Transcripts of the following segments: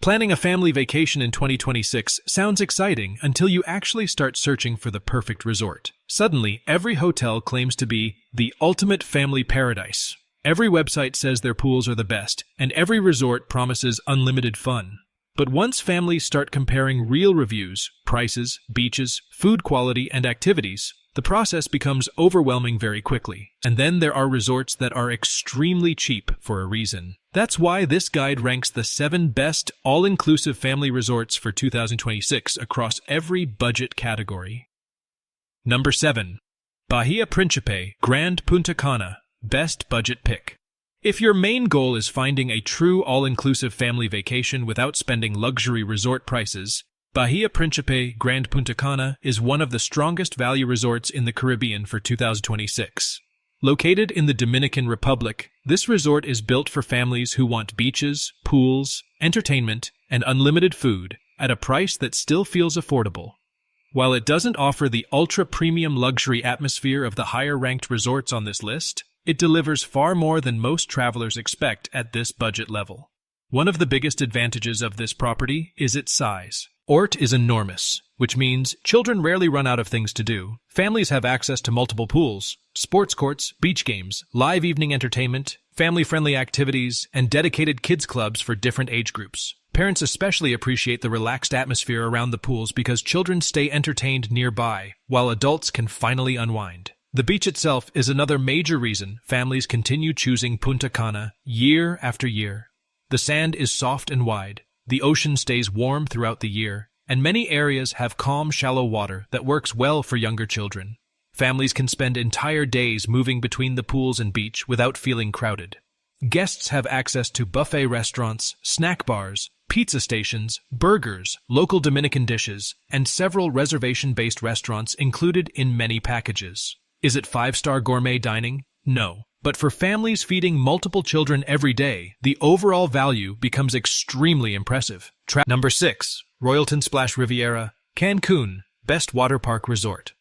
Planning a family vacation in 2026 sounds exciting until you actually start searching for the perfect resort. Suddenly, every hotel claims to be the ultimate family paradise. Every website says their pools are the best, and every resort promises unlimited fun. But once families start comparing real reviews, prices, beaches, food quality, and activities, the process becomes overwhelming very quickly. And then there are resorts that are extremely cheap for a reason. That's why this guide ranks the 7 best all-inclusive family resorts for 2026 across every budget category. Number 7. Bahia Principe, Grand Punta Cana, best budget pick. If your main goal is finding a true all-inclusive family vacation without spending luxury resort prices, Bahia Principe, Grand Punta Cana is one of the strongest value resorts in the Caribbean for 2026. Located in the Dominican Republic, this resort is built for families who want beaches, pools, entertainment, and unlimited food at a price that still feels affordable. While it doesn't offer the ultra-premium luxury atmosphere of the higher-ranked resorts on this list, it delivers far more than most travelers expect at this budget level. One of the biggest advantages of this property is its size. Ort is enormous, which means children rarely run out of things to do. Families have access to multiple pools, sports courts, beach games, live evening entertainment, family-friendly activities, and dedicated kids clubs for different age groups. Parents especially appreciate the relaxed atmosphere around the pools because children stay entertained nearby, while adults can finally unwind. The beach itself is another major reason families continue choosing Punta Cana year after year. The sand is soft and wide, the ocean stays warm throughout the year, and many areas have calm, shallow water that works well for younger children. Families can spend entire days moving between the pools and beach without feeling crowded. Guests have access to buffet restaurants, snack bars, pizza stations, burgers, local Dominican dishes, and several reservation-based restaurants included in many packages. Is it 5-star gourmet dining? No. But for families feeding multiple children every day, the overall value becomes extremely impressive. Number 6. Royalton / Riviera, Cancun, best water park resort.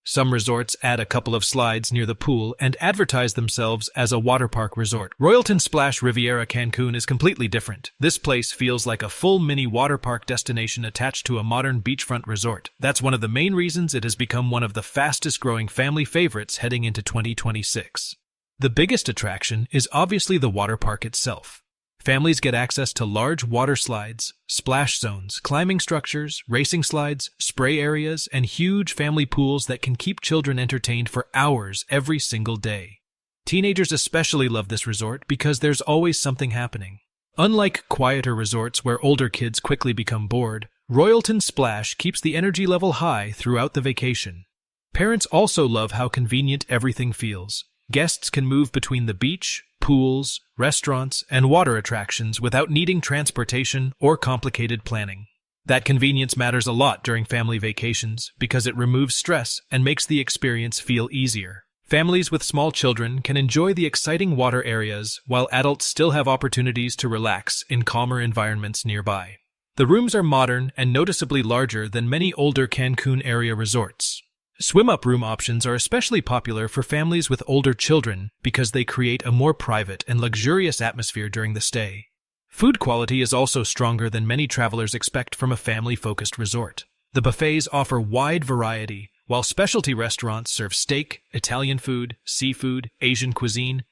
Some resorts add a couple of slides near the pool and advertise themselves as a water park resort. Royalton / Riviera Cancun is completely different. This place feels like a full mini water park destination attached to a modern beachfront resort. That's one of the main reasons it has become one of the fastest growing family favorites heading into 2026. The biggest attraction is obviously the water park itself. Families get access to large water slides, splash zones, climbing structures, racing slides, spray areas, and huge family pools that can keep children entertained for hours every single day. Teenagers especially love this resort because there's always something happening. Unlike quieter resorts where older kids quickly become bored, Royalton Splash keeps the energy level high throughout the vacation. Parents also love how convenient everything feels. Guests can move between the beach, pools, restaurants, and water attractions without needing transportation or complicated planning. That convenience matters a lot during family vacations because it removes stress and makes the experience feel easier. Families with small children can enjoy the exciting water areas while adults still have opportunities to relax in calmer environments nearby. The rooms are modern and noticeably larger than many older Cancun area resorts. Swim-up room options are especially popular for families with older children because they create a more private and luxurious atmosphere during the stay. Food quality is also stronger than many travelers expect from a family-focused resort. The buffets offer wide variety, while specialty restaurants serve steak, Italian food, seafood, Asian cuisine,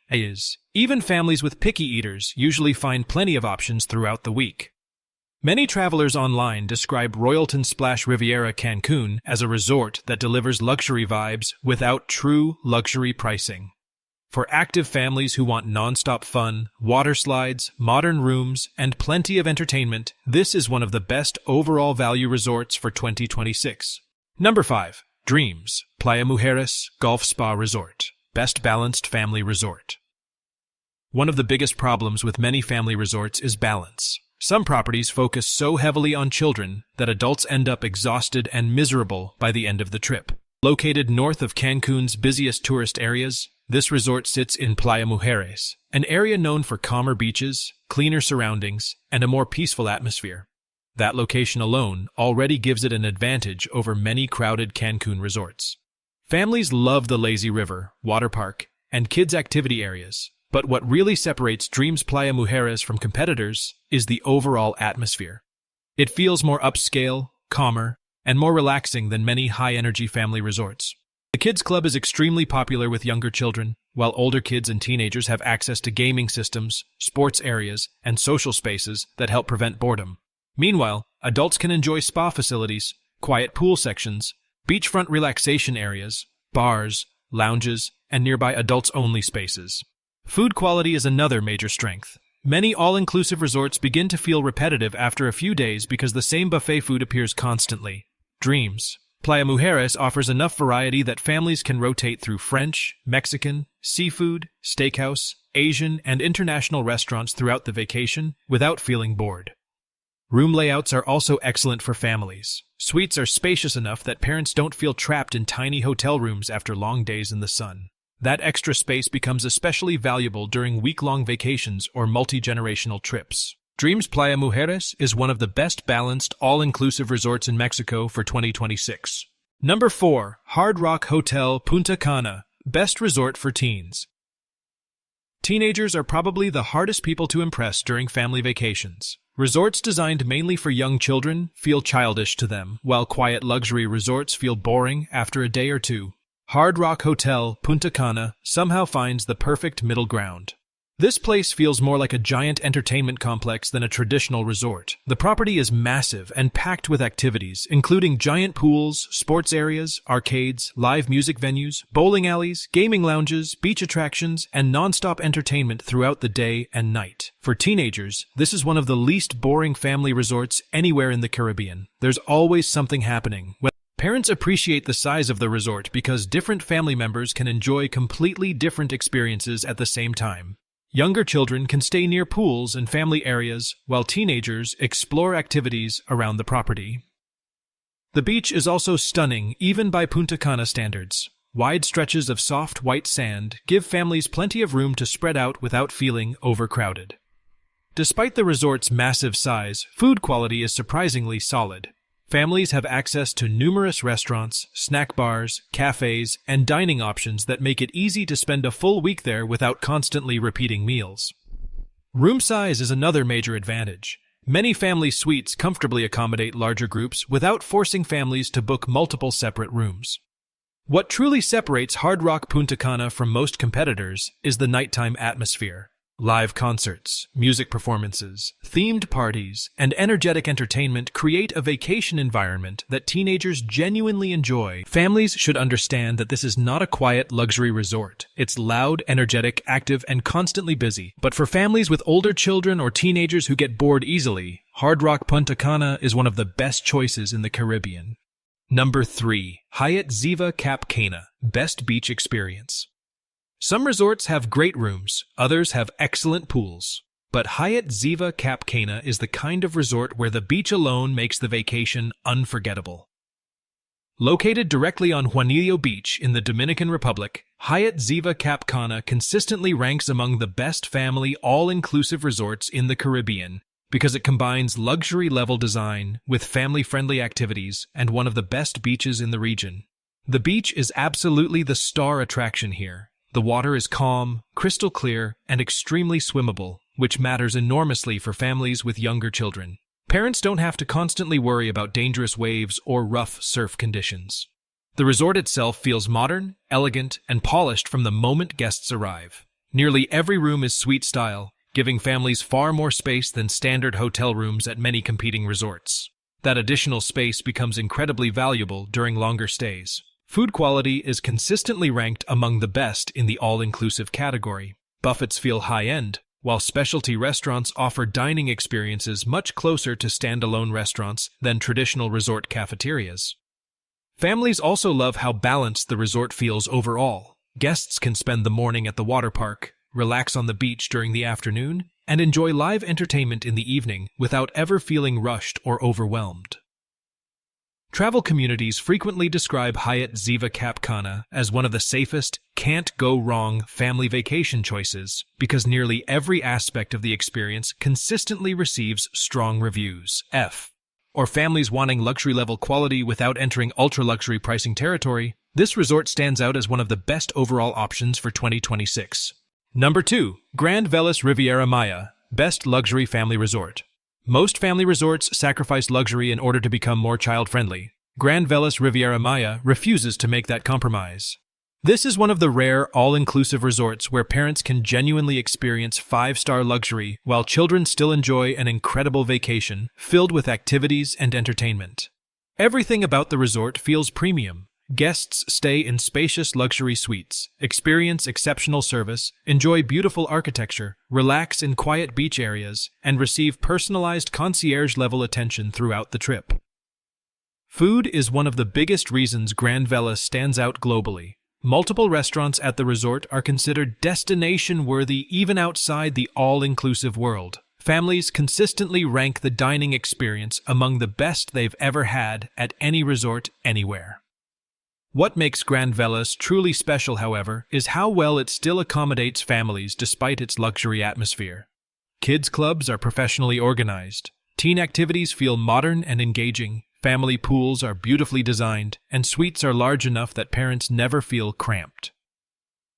even families with picky eaters usually find plenty of options throughout the week. Many travelers online describe Royalton / Riviera Cancun as a resort that delivers luxury vibes without true luxury pricing. For active families who want non-stop fun, water slides, modern rooms, and plenty of entertainment, this is one of the best overall value resorts for 2026. Number 5. Dreams, Playa Mujeres Golf Spa Resort, best balanced family resort. One of the biggest problems with many family resorts is balance. Some properties focus so heavily on children that adults end up exhausted and miserable by the end of the trip. Located north of Cancun's busiest tourist areas, this resort sits in Playa Mujeres, an area known for calmer beaches, cleaner surroundings, and a more peaceful atmosphere. That location alone already gives it an advantage over many crowded Cancun resorts. Families love the lazy river, water park, and kids' activity areas, But what really separates Dreams Playa Mujeres from competitors is the overall atmosphere. It feels more upscale, calmer, and more relaxing than many high-energy family resorts. The kids' club is extremely popular with younger children, while older kids and teenagers have access to gaming systems, sports areas, and social spaces that help prevent boredom. Meanwhile, adults can enjoy spa facilities, quiet pool sections, beachfront relaxation areas, bars, lounges, and nearby adults-only spaces. Food quality is another major strength. Many all-inclusive resorts begin to feel repetitive after a few days because the same buffet food appears constantly. Dreams Playa Mujeres offers enough variety that families can rotate through French, Mexican, seafood, steakhouse, Asian, and international restaurants throughout the vacation without feeling bored. Room layouts are also excellent for families. Suites are spacious enough that parents don't feel trapped in tiny hotel rooms after long days in the sun. That extra space becomes especially valuable during week-long vacations or multi-generational trips. Dreams Playa Mujeres is one of the best balanced, all-inclusive resorts in Mexico for 2026. Number 4. Hard Rock Hotel Punta Cana, best resort for teens. Teenagers are probably the hardest people to impress during family vacations. Resorts designed mainly for young children feel childish to them, while quiet luxury resorts feel boring after a day or two. Hard Rock Hotel Punta Cana somehow finds the perfect middle ground. This place feels more like a giant entertainment complex than a traditional resort. The property is massive and packed with activities, including giant pools, sports areas, arcades, live music venues, bowling alleys, gaming lounges, beach attractions, and non-stop entertainment throughout the day and night. For teenagers, this is one of the least boring family resorts anywhere in the Caribbean. There's always something happening. Parents appreciate the size of the resort because different family members can enjoy completely different experiences at the same time. Younger children can stay near pools and family areas, while teenagers explore activities around the property. The beach is also stunning, even by Punta Cana standards. Wide stretches of soft white sand give families plenty of room to spread out without feeling overcrowded. Despite the resort's massive size, food quality is surprisingly solid. Families have access to numerous restaurants, snack bars, cafes, and dining options that make it easy to spend a full week there without constantly repeating meals. Room size is another major advantage. Many family suites comfortably accommodate larger groups without forcing families to book multiple separate rooms. What truly separates Hard Rock Punta Cana from most competitors is the nighttime atmosphere. Live concerts, music performances, themed parties, and energetic entertainment create a vacation environment that teenagers genuinely enjoy. Families should understand that this is not a quiet luxury resort. It's loud, energetic, active, and constantly busy. But for families with older children or teenagers who get bored easily, Hard Rock Punta Cana is one of the best choices in the Caribbean. Number 3. Hyatt Ziva Cap Cana, best beach experience. Some resorts have great rooms, others have excellent pools. But Hyatt Ziva Cap Cana is the kind of resort where the beach alone makes the vacation unforgettable. Located directly on Juanillo Beach in the Dominican Republic, Hyatt Ziva Cap Cana consistently ranks among the best family all-inclusive resorts in the Caribbean because it combines luxury-level design with family-friendly activities and one of the best beaches in the region. The beach is absolutely the star attraction here. The water is calm, crystal clear, and extremely swimmable, which matters enormously for families with younger children. Parents don't have to constantly worry about dangerous waves or rough surf conditions. The resort itself feels modern, elegant, and polished from the moment guests arrive. Nearly every room is suite-style, giving families far more space than standard hotel rooms at many competing resorts. That additional space becomes incredibly valuable during longer stays. Food quality is consistently ranked among the best in the all-inclusive category. Buffets feel high-end, while specialty restaurants offer dining experiences much closer to standalone restaurants than traditional resort cafeterias. Families also love how balanced the resort feels overall. Guests can spend the morning at the water park, relax on the beach during the afternoon, and enjoy live entertainment in the evening without ever feeling rushed or overwhelmed. Travel communities frequently describe Hyatt Ziva Cap Cana as one of the safest, can't-go-wrong family vacation choices because nearly every aspect of the experience consistently receives strong reviews. Or families wanting luxury-level quality without entering ultra-luxury pricing territory, this resort stands out as one of the best overall options for 2026. Number 2. Grand Velas Riviera Maya, Best Luxury Family Resort. Most family resorts sacrifice luxury in order to become more child-friendly. Grand Velas Riviera Maya refuses to make that compromise. This is one of the rare, all-inclusive resorts where parents can genuinely experience 5-star luxury while children still enjoy an incredible vacation filled with activities and entertainment. Everything about the resort feels premium. Guests stay in spacious luxury suites, experience exceptional service, enjoy beautiful architecture, relax in quiet beach areas, and receive personalized concierge-level attention throughout the trip. Food is one of the biggest reasons Grand Velas stands out globally. Multiple restaurants at the resort are considered destination-worthy even outside the all-inclusive world. Families consistently rank the dining experience among the best they've ever had at any resort anywhere. What makes Grand Velas truly special, however, is how well it still accommodates families despite its luxury atmosphere. Kids' clubs are professionally organized, teen activities feel modern and engaging, family pools are beautifully designed, and suites are large enough that parents never feel cramped.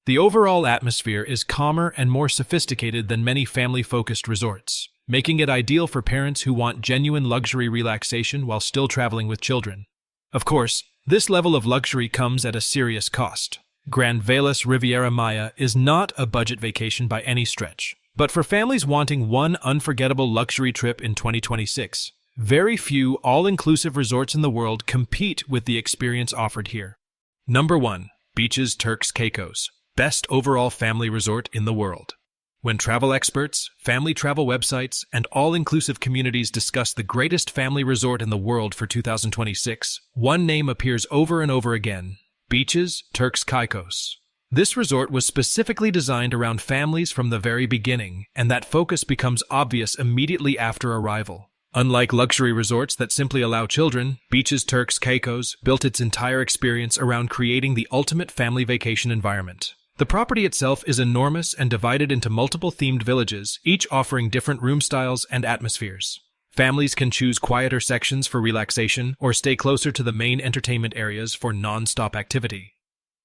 The overall atmosphere is calmer and more sophisticated than many family-focused resorts, making it ideal for parents who want genuine luxury relaxation while still traveling with children. Of course, this level of luxury comes at a serious cost. Grand Velas Riviera Maya is not a budget vacation by any stretch, but for families wanting one unforgettable luxury trip in 2026, very few all-inclusive resorts in the world compete with the experience offered here. Number 1. Beaches Turks Caicos, Best Overall Family Resort in the World. When travel experts, family travel websites, and all-inclusive communities discuss the greatest family resort in the world for 2026, one name appears over and over again: Beaches Turks Caicos. This resort was specifically designed around families from the very beginning, and that focus becomes obvious immediately after arrival. Unlike luxury resorts that simply allow children, Beaches Turks Caicos built its entire experience around creating the ultimate family vacation environment. The property itself is enormous and divided into multiple themed villages, each offering different room styles and atmospheres. Families can choose quieter sections for relaxation or stay closer to the main entertainment areas for non-stop activity.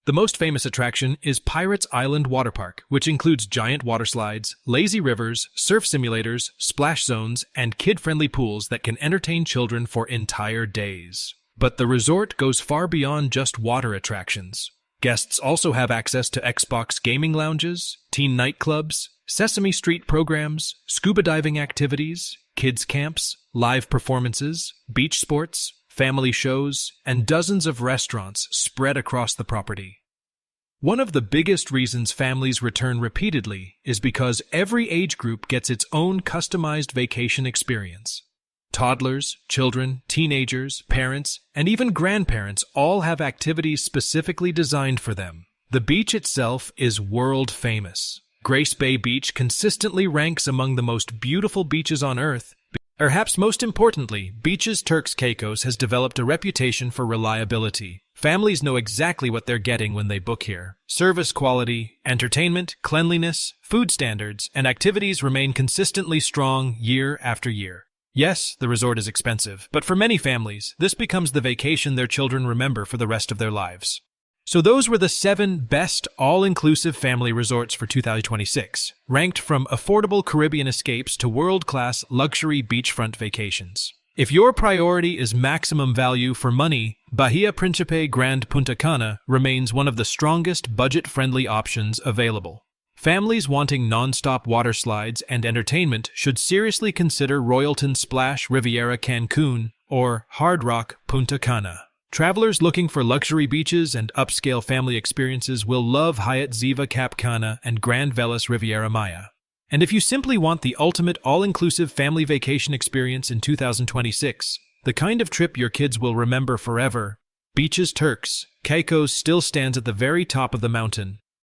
The most famous attraction is Pirates Island Water Park, which includes giant water slides, lazy rivers, surf simulators, splash zones, and kid-friendly pools that can entertain children for entire days. But the resort goes far beyond just water attractions. Guests also have access to Xbox gaming lounges, teen nightclubs, Sesame Street programs, scuba diving activities, kids camps, live performances, beach sports, family shows, and dozens of restaurants spread across the property. One of the biggest reasons families return repeatedly is because every age group gets its own customized vacation experience. Toddlers, children, teenagers, parents, and even grandparents all have activities specifically designed for them. The beach itself is world famous. Grace Bay Beach consistently ranks among the most beautiful beaches on Earth. Perhaps most importantly, Beaches Turks Caicos has developed a reputation for reliability. Families know exactly what they're getting when they book here. Service quality, entertainment, cleanliness, food standards, and activities remain consistently strong year after year. Yes, the resort is expensive, but for many families, this becomes the vacation their children remember for the rest of their lives. So those were the 7 best all-inclusive family resorts for 2026, ranked from affordable Caribbean escapes to world-class luxury beachfront vacations. If your priority is maximum value for money, Bahia Principe Grand Punta Cana remains one of the strongest budget-friendly options available. Families wanting non-stop water slides and entertainment should seriously consider Royalton Splash Riviera Cancun or Hard Rock Punta Cana. Travelers looking for luxury beaches and upscale family experiences will love Hyatt Ziva Cap Cana and Grand Velas Riviera Maya. And if you simply want the ultimate all-inclusive family vacation experience in 2026, the kind of trip your kids will remember forever, Beaches Turks Caicos still stands at the very top of the mountain,